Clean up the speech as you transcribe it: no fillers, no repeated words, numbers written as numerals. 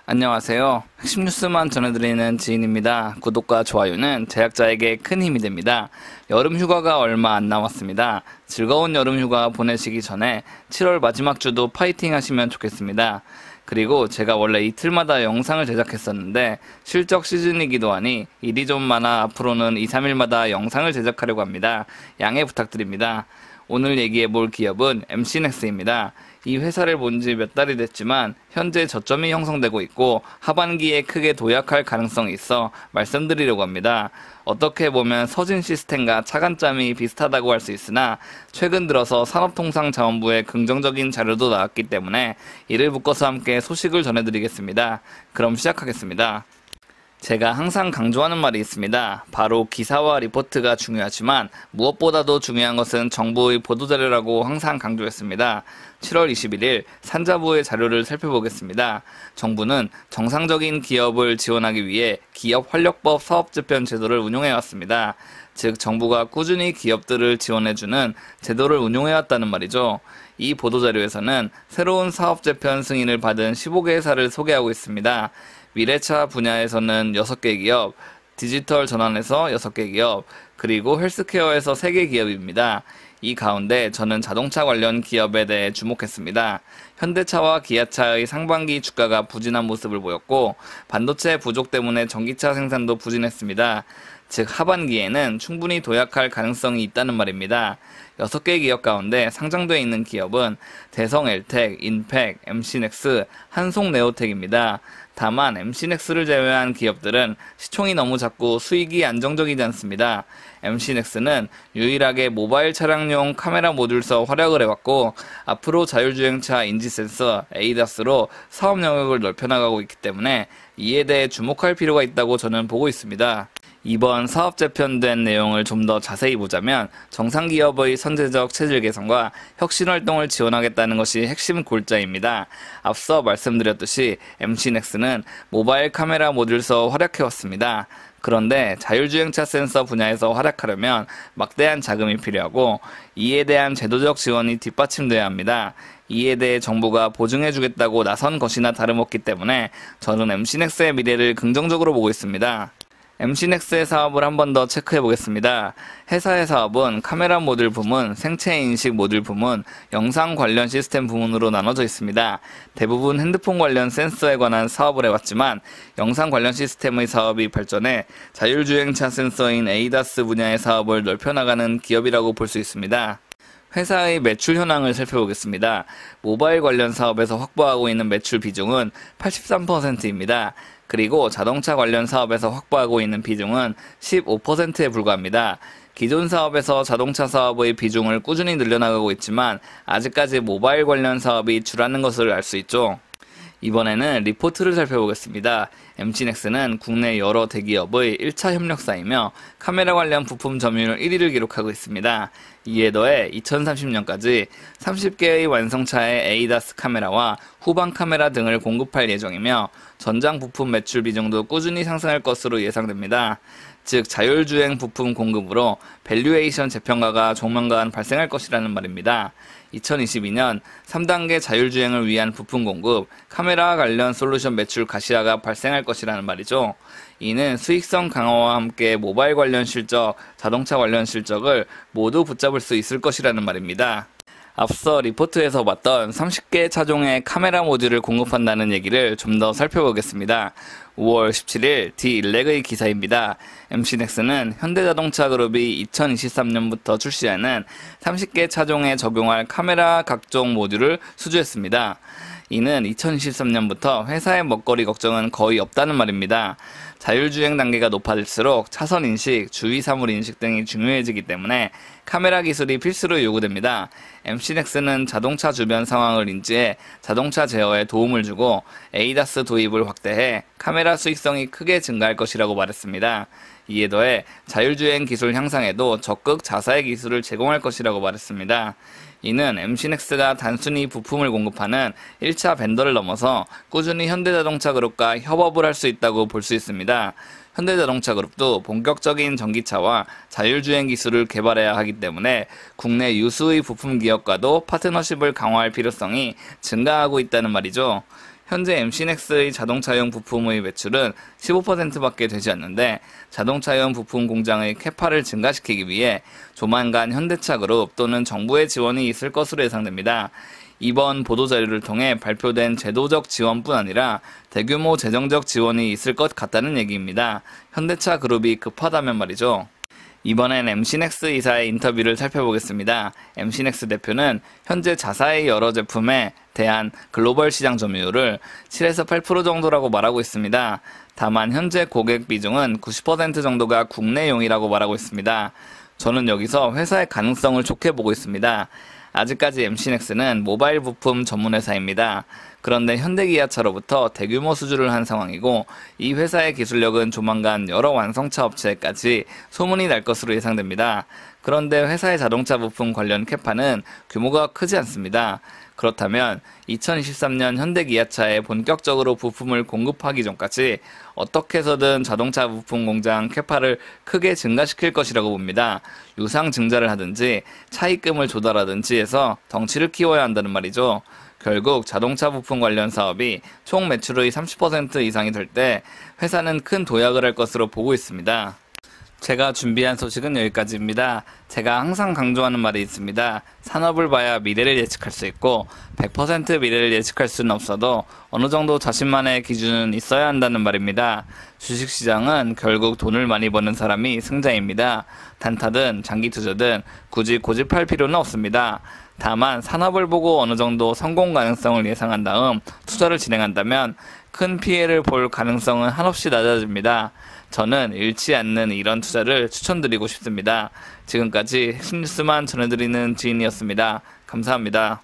안녕하세요. 핵심 뉴스만 전해드리는 지인입니다. 구독과 좋아요는 제작자에게 큰 힘이 됩니다. 여름 휴가가 얼마 안 남았습니다. 즐거운 여름 휴가 보내시기 전에 7월 마지막 주도 파이팅 하시면 좋겠습니다. 그리고 제가 원래 이틀마다 영상을 제작했었는데 실적 시즌이기도 하니 일이 좀 많아 앞으로는 2, 3일마다 영상을 제작하려고 합니다. 양해 부탁드립니다. 오늘 얘기해볼 기업은 MC넥스입니다. 이 회사를 본 지 몇 달이 됐지만 현재 저점이 형성되고 있고 하반기에 크게 도약할 가능성이 있어 말씀드리려고 합니다. 어떻게 보면 서진 시스템과 차관점이 비슷하다고 할 수 있으나 최근 들어서 산업통상자원부의 긍정적인 자료도 나왔기 때문에 이를 묶어서 함께 소식을 전해드리겠습니다. 그럼 시작하겠습니다. 제가 항상 강조하는 말이 있습니다. 바로 기사와 리포트가 중요하지만 무엇보다도 중요한 것은 정부의 보도자료라고 항상 강조했습니다. 7월 21일 산자부의 자료를 살펴보겠습니다. 정부는 정상적인 기업을 지원하기 위해 기업활력법 사업재편 제도를 운용해왔습니다. 즉 정부가 꾸준히 기업들을 지원해주는 제도를 운용해왔다는 말이죠. 이 보도자료에서는 새로운 사업재편 승인을 받은 15개 회사를 소개하고 있습니다. 미래차 분야에서는 6개 기업, 디지털 전환에서 6개 기업, 그리고 헬스케어에서 3개 기업입니다. 이 가운데 저는 자동차 관련 기업에 대해 주목했습니다. 현대차와 기아차의 상반기 주가가 부진한 모습을 보였고 반도체 부족 때문에 전기차 생산도 부진했습니다. 즉 하반기에는 충분히 도약할 가능성이 있다는 말입니다. 6개 기업 가운데 상장되어 있는 기업은 대성엘텍, 인팩, MC넥스, 한송네오텍입니다. 다만 MC넥스를 제외한 기업들은 시총이 너무 작고 수익이 안정적이지 않습니다. MC넥스는 유일하게 모바일 차량용 카메라 모듈서 활약을 해왔고 앞으로 자율주행차 인지센서 ADAS로 사업 영역을 넓혀나가고 있기 때문에 이에 대해 주목할 필요가 있다고 저는 보고 있습니다. 이번 사업 재편된 내용을 좀 더 자세히 보자면 정상기업의 선제적 체질 개선과 혁신 활동을 지원하겠다는 것이 핵심 골자입니다. 앞서 말씀드렸듯이 MC넥스는 모바일 카메라 모듈서 활약해왔습니다. 그런데 자율주행차 센서 분야에서 활약하려면 막대한 자금이 필요하고 이에 대한 제도적 지원이 뒷받침돼야 합니다. 이에 대해 정부가 보증해주겠다고 나선 것이나 다름없기 때문에 저는 MC넥스의 미래를 긍정적으로 보고 있습니다. MC넥스의 사업을 한 번 더 체크해 보겠습니다. 회사의 사업은 카메라 모듈 부문, 생체 인식 모듈 부문, 영상 관련 시스템 부문으로 나눠져 있습니다. 대부분 핸드폰 관련 센서에 관한 사업을 해왔지만 영상 관련 시스템의 사업이 발전해 자율주행차 센서인 ADAS 분야의 사업을 넓혀나가는 기업이라고 볼 수 있습니다. 회사의 매출 현황을 살펴보겠습니다. 모바일 관련 사업에서 확보하고 있는 매출 비중은 83%입니다. 그리고 자동차 관련 사업에서 확보하고 있는 비중은 15%에 불과합니다. 기존 사업에서 자동차 사업의 비중을 꾸준히 늘려나가고 있지만 아직까지 모바일 관련 사업이 줄어드는 것을 알 수 있죠. 이번에는 리포트를 살펴보겠습니다. MC넥스는 국내 여러 대기업의 1차 협력사이며 카메라 관련 부품 점유율 1위를 기록하고 있습니다. 이에 더해 2030년까지 30개의 완성차의 ADAS 카메라와 후방 카메라 등을 공급할 예정이며 전장 부품 매출 비중도 꾸준히 상승할 것으로 예상됩니다. 즉 자율주행 부품 공급으로 밸류에이션 재평가가 조만간 발생할 것이라는 말입니다. 2022년 3단계 자율주행을 위한 부품 공급, 카메라 관련 솔루션 매출 가시화가 발생할 것이라는 말이죠. 이는 수익성 강화와 함께 모바일 관련 실적, 자동차 관련 실적을 모두 붙잡을 수 있을 것이라는 말입니다. 앞서 리포트에서 봤던 30개 차종의 카메라 모듈을 공급한다는 얘기를 좀 더 살펴보겠습니다. 5월 17일 D1렉의 기사입니다. MC넥스는 현대자동차 그룹이 2023년부터 출시하는 30개 차종에 적용할 카메라 각종 모듈을 수주했습니다. 이는 2023년부터 회사의 먹거리 걱정은 거의 없다는 말입니다. 자율주행 단계가 높아질수록 차선 인식, 주위 사물 인식 등이 중요해지기 때문에 카메라 기술이 필수로 요구됩니다. MC넥스는 자동차 주변 상황을 인지해 자동차 제어에 도움을 주고 ADAS 도입을 확대해 카메라 수익성이 크게 증가할 것이라고 말했습니다. 이에 더해 자율주행 기술 향상에도 적극 자사의 기술을 제공할 것이라고 말했습니다. 이는 MC넥스가 단순히 부품을 공급하는 1차 벤더를 넘어서 꾸준히 현대자동차 그룹과 협업을 할 수 있다고 볼 수 있습니다. 현대자동차 그룹도 본격적인 전기차와 자율주행 기술을 개발해야 하기 때문에 국내 유수의 부품 기업과도 파트너십을 강화할 필요성이 증가하고 있다는 말이죠. 현재 MC넥스의 자동차용 부품의 매출은 15%밖에 되지 않는데 자동차용 부품 공장의 캐파를 증가시키기 위해 조만간 현대차그룹 또는 정부의 지원이 있을 것으로 예상됩니다. 이번 보도자료를 통해 발표된 제도적 지원뿐 아니라 대규모 재정적 지원이 있을 것 같다는 얘기입니다. 현대차 그룹이 급하다면 말이죠. 이번엔 MC넥스 이사의 인터뷰를 살펴보겠습니다. MC넥스 대표는 현재 자사의 여러 제품에 대한 글로벌 시장 점유율을 7에서 8% 정도라고 말하고 있습니다. 다만 현재 고객 비중은 90% 정도가 국내용이라고 말하고 있습니다. 저는 여기서 회사의 가능성을 좋게 보고 있습니다. 아직까지 MC넥스는 모바일 부품 전문 회사입니다. 그런데 현대기아차로부터 대규모 수주를 한 상황이고 이 회사의 기술력은 조만간 여러 완성차 업체까지 소문이 날 것으로 예상됩니다. 그런데 회사의 자동차 부품 관련 캐파는 규모가 크지 않습니다. 그렇다면 2023년 현대기아차에 본격적으로 부품을 공급하기 전까지 어떻게 해서든 자동차 부품 공장 캐파를 크게 증가시킬 것이라고 봅니다. 유상 증자를 하든지 차입금을 조달하든지 해서 덩치를 키워야 한다는 말이죠. 결국 자동차 부품 관련 사업이 총 매출의 30% 이상이 될 때 회사는 큰 도약을 할 것으로 보고 있습니다. 제가 준비한 소식은 여기까지입니다. 제가 항상 강조하는 말이 있습니다. 산업을 봐야 미래를 예측할 수 있고 100% 미래를 예측할 수는 없어도 어느 정도 자신만의 기준은 있어야 한다는 말입니다. 주식시장은 결국 돈을 많이 버는 사람이 승자입니다. 단타든 장기 투자든 굳이 고집할 필요는 없습니다. 다만 산업을 보고 어느 정도 성공 가능성을 예상한 다음 투자를 진행한다면 큰 피해를 볼 가능성은 한없이 낮아집니다. 저는 잃지 않는 이런 투자를 추천드리고 싶습니다. 지금까지 핵심 뉴스만 전해드리는 지인이었습니다. 감사합니다.